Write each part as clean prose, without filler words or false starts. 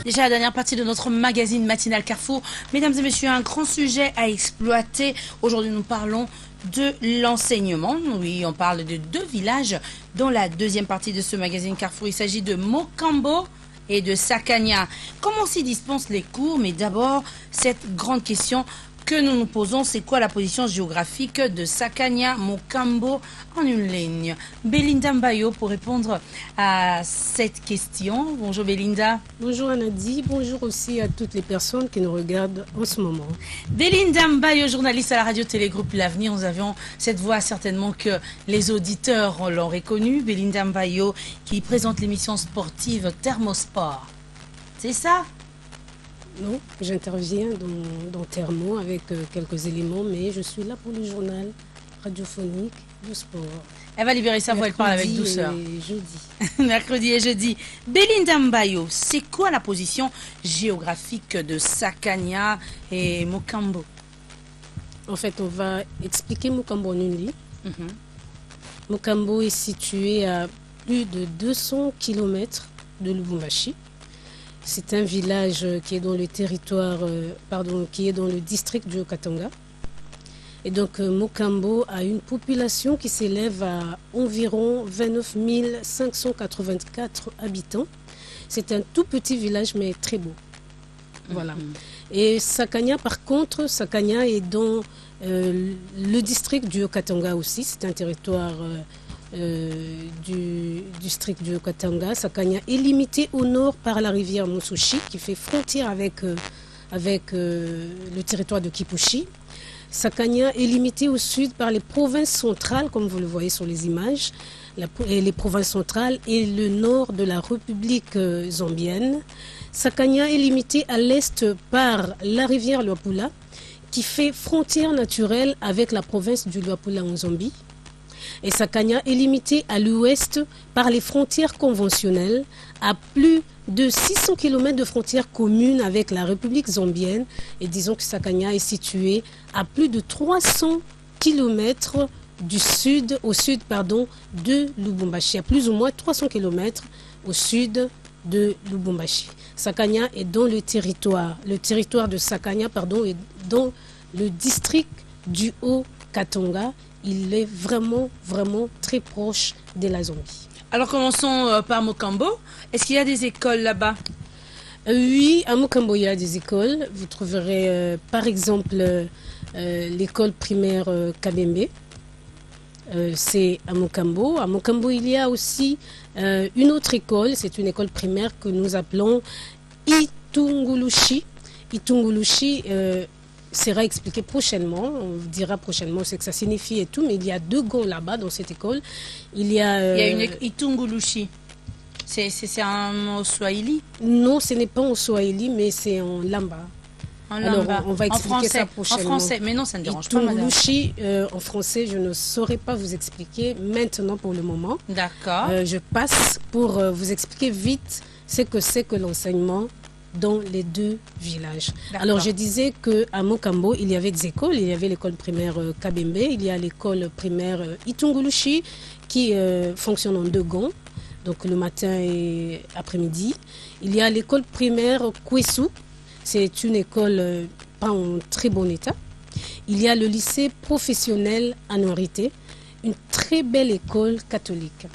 Déjà la dernière partie de notre magazine matinal Carrefour. Mesdames et messieurs, un grand sujet à exploiter. Aujourd'hui, nous parlons de l'enseignement. Oui, on parle de deux villages dans la deuxième partie de ce magazine Carrefour. Il s'agit de Mokambo et de Sakania. Comment s'y dispensent les cours? Mais d'abord, cette grande question que nous nous posons, c'est quoi la position géographique de Sakania, Mokambo en une ligne? Belinda Mbayo pour répondre à cette question. Bonjour Belinda. Bonjour Anadi, bonjour aussi à toutes les personnes qui nous regardent en ce moment. Belinda Mbayo, journaliste à la radio-télé Groupe L'Avenir. Nous avions cette voix certainement que les auditeurs l'ont reconnue. Belinda Mbayo qui présente l'émission sportive Thermosport. C'est ça? Non, j'interviens dans Thermo avec quelques éléments, mais je suis là pour le journal radiophonique du sport. Elle va libérer sa voix, elle parle avec douceur. Et jeudi. Mercredi et jeudi. Belinda Mbayo, c'est quoi la position géographique de Sakania et Mokambo? En fait, on va expliquer Mokambo en une ligne. Mokambo est situé à plus de 200 km de Lubumbashi. C'est un village qui est dans le territoire, qui est dans le district du Haut-Katanga. Et donc Mokambo a une population qui s'élève à environ 29 584 habitants. C'est un tout petit village mais très beau. Voilà. Et Sakania, par contre, Sakania est dans le district du Haut-Katanga aussi. C'est un territoire du district du Haut-Katanga. Sakania est limité au nord par la rivière Musushi qui fait frontière avec le territoire de Kipushi. Sakania est limité au sud par les provinces centrales, comme vous le voyez sur les images, les provinces centrales et le nord de la République zambienne. Sakania est limité à l'est par la rivière Luapula, qui fait frontière naturelle avec la province du Luapula en Zambie. Et Sakania est limité à l'ouest par les frontières conventionnelles, à plus de 600 km de frontières communes avec la République zambienne. Et disons que Sakania est situé à plus de 300 km au sud de Lubumbashi, à plus ou moins 300 km au sud de Lubumbashi. Sakania est dans le territoire de Sakania est dans le district du Haut-Katanga. Il est vraiment, vraiment très proche de la Zambie. Alors commençons par Mokambo. Est-ce qu'il y a des écoles là-bas? Oui, à Mokambo, il y a des écoles. Vous trouverez par exemple l'école primaire Kabembe. C'est à Mokambo. À Mokambo, il y a aussi une autre école. C'est une école primaire que nous appelons Itungulushi. Itungulushi sera expliqué prochainement. On vous dira prochainement ce que ça signifie et tout. Mais il y a deux gants là-bas dans cette école. Il y a une Itungulushi. C'est un mot swahili? Non, ce n'est pas en swahili, mais c'est en lamba. Alors, on va expliquer ça prochainement. En français, mais non, ça ne dérange pas, madame. Itungulushi, en français, je ne saurais pas vous expliquer maintenant pour le moment. D'accord. Je passe pour vous expliquer vite ce que c'est que l'enseignement dans les deux villages. Alors, je disais qu'à Mokambo, il y avait des écoles. Il y avait l'école primaire Kabembe, il y a l'école primaire Itungulushi qui fonctionne en deux gants, donc le matin et après-midi. Il y a l'école primaire Kwesu. C'est une école pas en très bon état. Il y a le lycée professionnel Anorité, une très belle école catholique.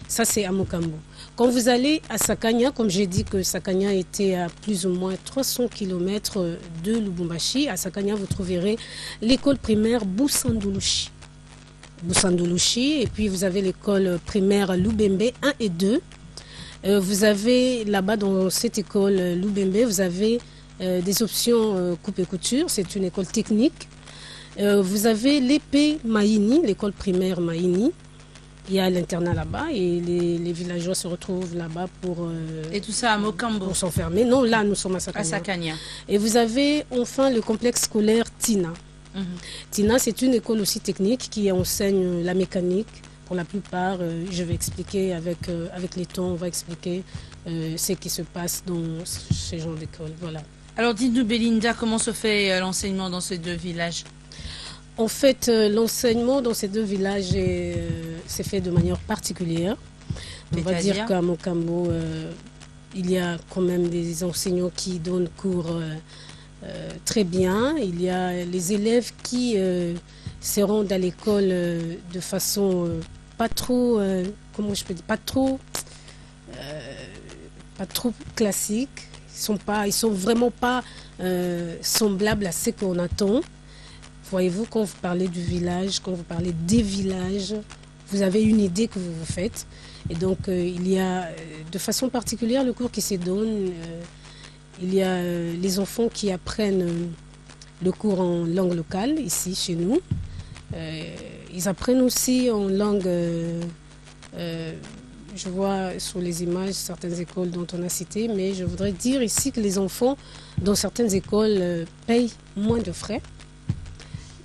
Ça, c'est à Mokambo. Quand vous allez à Sakania, comme j'ai dit que Sakania était à plus ou moins 300 km de Lubumbashi, à Sakania, vous trouverez l'école primaire Boussandoulouchi. Et puis vous avez l'école primaire Lubembe 1 et 2. Vous avez là-bas dans cette école Lubembe, vous avez des options coupe et couture, c'est une école technique. Vous avez l'épée Maïni, l'école primaire Maïni. Il y a l'internat là-bas et les villageois se retrouvent là-bas pour... et tout ça à Mokambo? Pour s'enfermer. Non, là, nous sommes à Sakania. À Sakania. Et vous avez enfin le complexe scolaire Tina. Tina, c'est une école aussi technique qui enseigne la mécanique. Pour la plupart, je vais expliquer avec les temps, on va expliquer ce qui se passe dans ce genre d'école. Voilà. Alors dites-nous Belinda, comment se fait l'enseignement dans ces deux villages? En fait, l'enseignement dans ces deux villages s'est fait de manière particulière. On va dire qu'à Mokambo, il y a quand même des enseignants qui donnent cours très bien. Il y a les élèves qui se rendent à l'école de façon pas trop, comment je peux dire, pas trop classique. Ils sont vraiment pas semblables à ce qu'on attend. Voyez-vous, quand vous parlez du village, quand vous parlez des villages, vous avez une idée que vous vous faites. Et donc, il y a de façon particulière le cours qui se donne. Il y a les enfants qui apprennent le cours en langue locale, ici, chez nous. Ils apprennent aussi en langue... je vois sur les images certaines écoles dont on a cité, mais je voudrais dire ici que les enfants, dans certaines écoles, payent moins de frais.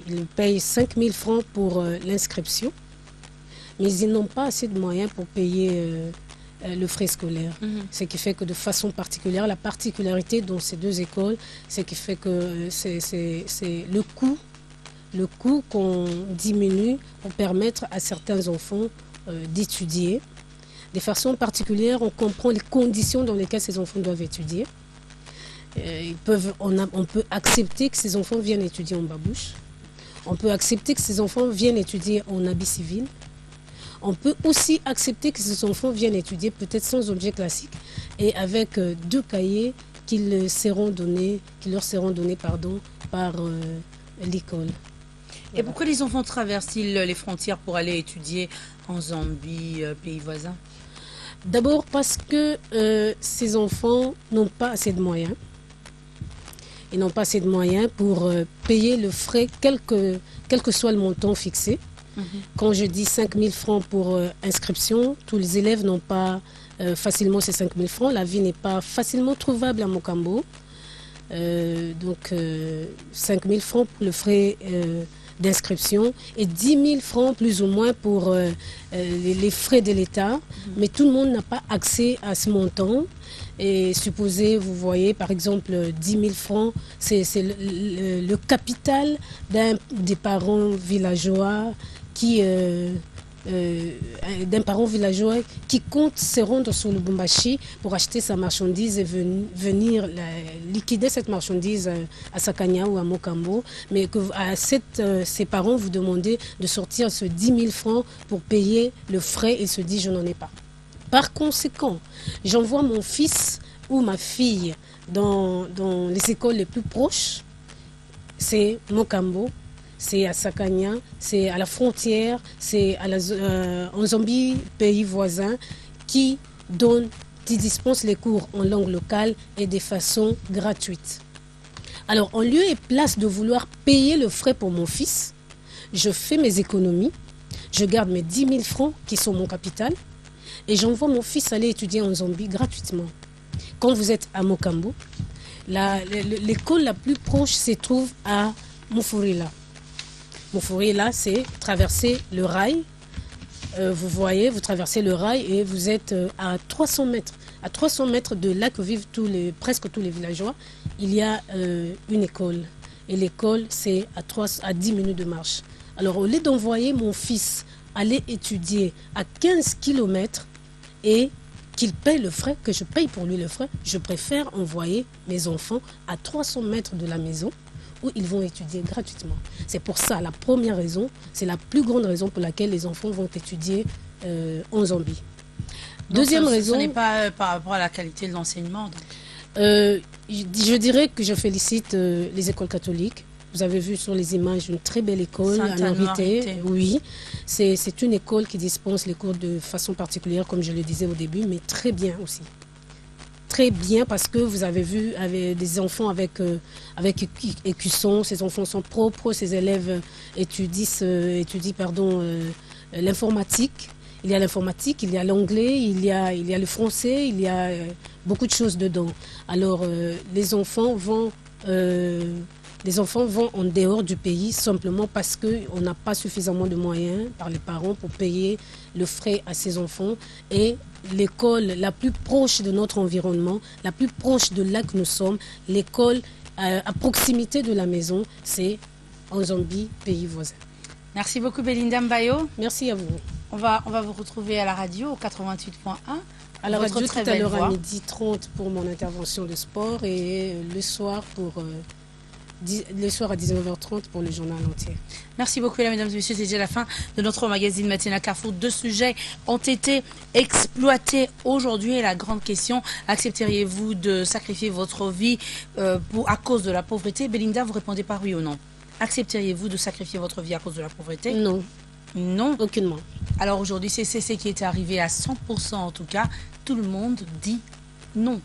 Ils payent 5 000 francs pour l'inscription, mais ils n'ont pas assez de moyens pour payer le frais scolaire. Ce qui fait que de façon particulière, la particularité dans ces deux écoles, c'est qui fait que c'est le coût qu'on diminue pour permettre à certains enfants d'étudier. De façon particulière, on comprend les conditions dans lesquelles ces enfants doivent étudier. On peut accepter que ces enfants viennent étudier en babouche. On peut accepter que ces enfants viennent étudier en habit civil. On peut aussi accepter que ces enfants viennent étudier peut-être sans objet classique et avec 2 cahiers qui leur seront donnés par l'école. Et pourquoi les enfants traversent-ils les frontières pour aller étudier en Zambie, pays voisin? D'abord parce que ces enfants n'ont pas assez de moyens. Ils n'ont pas assez de moyens pour payer le frais, quel que soit le montant fixé. Quand je dis 5 000 francs pour inscription, tous les élèves n'ont pas facilement ces 5 000 francs. La vie n'est pas facilement trouvable à Mokambo. Donc 5 000 francs pour le frais d'inscription et 10 000 francs plus ou moins pour les frais de l'État. Mais tout le monde n'a pas accès à ce montant. Et supposez, vous voyez, par exemple, 10 000 francs, c'est le capital des parents villageois d'un parent villageois qui compte se rendre sur le Lubumbashi pour acheter sa marchandise et venir liquider cette marchandise à Sakanya ou à Mokambo, mais que ses parents vous demandez de sortir ce 10 000 francs pour payer le frais, il se dit je n'en ai pas. Par conséquent, j'envoie mon fils ou ma fille dans les écoles les plus proches, c'est Mokambo, c'est à Sakanya, c'est à la frontière, c'est en Zambie, pays voisin, qui dispensent les cours en langue locale et de façon gratuite. Alors, en lieu et place de vouloir payer le frais pour mon fils, je fais mes économies, je garde mes 10 000 francs qui sont mon capital et j'envoie mon fils aller étudier en Zambie gratuitement. Quand vous êtes à Mokambo, l'école la plus proche se trouve à Mufurila. Mufurila, c'est traverser le rail. Vous voyez, vous traversez le rail et vous êtes à 300 mètres. À 300 mètres de là que vivent presque tous les villageois, il y a une école. Et l'école, c'est à 10 minutes de marche. Alors, au lieu d'envoyer mon fils aller étudier à 15 km et qu'il paye le frais, que je paye pour lui le frais, je préfère envoyer mes enfants à 300 mètres de la maison où ils vont étudier gratuitement. C'est pour ça, la première raison, c'est la plus grande raison pour laquelle les enfants vont étudier en Zambie. Deuxième raison... Ce n'est pas par rapport à la qualité de l'enseignement. Je dirais que je félicite les écoles catholiques. Vous avez vu sur les images une très belle école à Norité. Oui, c'est une école qui dispense les cours de façon particulière, comme je le disais au début, mais très bien aussi. Très bien parce que vous avez vu des enfants avec écusson, ces enfants sont propres, ces élèves étudient l'informatique. Il y a l'informatique, il y a l'anglais, il y a le français, il y a beaucoup de choses dedans. Alors les enfants vont en dehors du pays simplement parce qu'on n'a pas suffisamment de moyens par les parents pour payer le frais à ces enfants. Et l'école la plus proche de notre environnement, la plus proche de là que nous sommes, l'école à proximité de la maison, c'est en Zambie, pays voisin. Merci beaucoup Belinda Mbayo. Merci à vous. On va vous retrouver à la radio au 88.1 À la radio, tout à l'heure à voix. 12h30 pour mon intervention de sport et le soir à 19h30 pour le journal entier. Merci beaucoup, mesdames et messieurs. C'est déjà la fin de notre magazine Matinal Carrefour. 2 sujets ont été exploités aujourd'hui. Et la grande question, accepteriez-vous de sacrifier votre vie à cause de la pauvreté? Belinda, vous répondez par oui ou non. Accepteriez-vous de sacrifier votre vie à cause de la pauvreté? Non. Non. Aucunement. Alors aujourd'hui, c'est ce qui est arrivé à 100% en tout cas. Tout le monde dit non.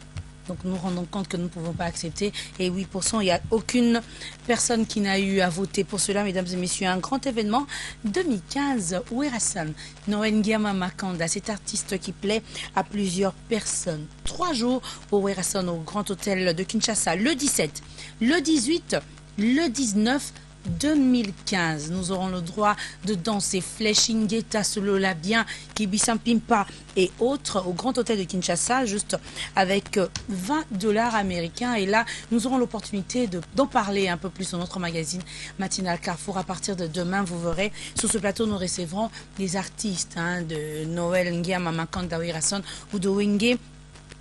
Donc nous rendons compte que nous ne pouvons pas accepter. Et 8%, il n'y a aucune personne qui n'a eu à voter pour cela, mesdames et messieurs. Un grand événement 2015, Werasan, Noël Ngiama Makanda, cet artiste qui plaît à plusieurs personnes. 3 jours au Werasan, au Grand Hôtel de Kinshasa, le 17, le 18, le 19 2015. Nous aurons le droit de danser Fleshingeta, Solola Bien, Kibisampimpa et autres au Grand Hôtel de Kinshasa, juste avec 20$ américains. Et là, nous aurons l'opportunité d'en parler un peu plus dans notre magazine Matinal Carrefour. À partir de demain, vous verrez, sur ce plateau, nous recevrons des artistes de Noël Ngiama Makanda Werasan ou de Wenge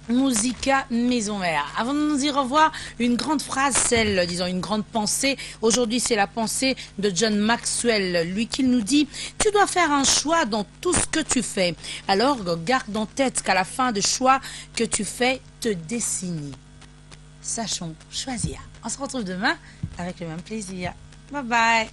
Musica Maison Mère. Avant de nous dire au revoir, une grande phrase, disons une grande pensée. Aujourd'hui, c'est la pensée de John Maxwell, lui qui nous dit « Tu dois faire un choix dans tout ce que tu fais. Alors, garde en tête qu'à la fin du choix que tu fais, te dessine. » Sachons choisir. On se retrouve demain avec le même plaisir. Bye bye.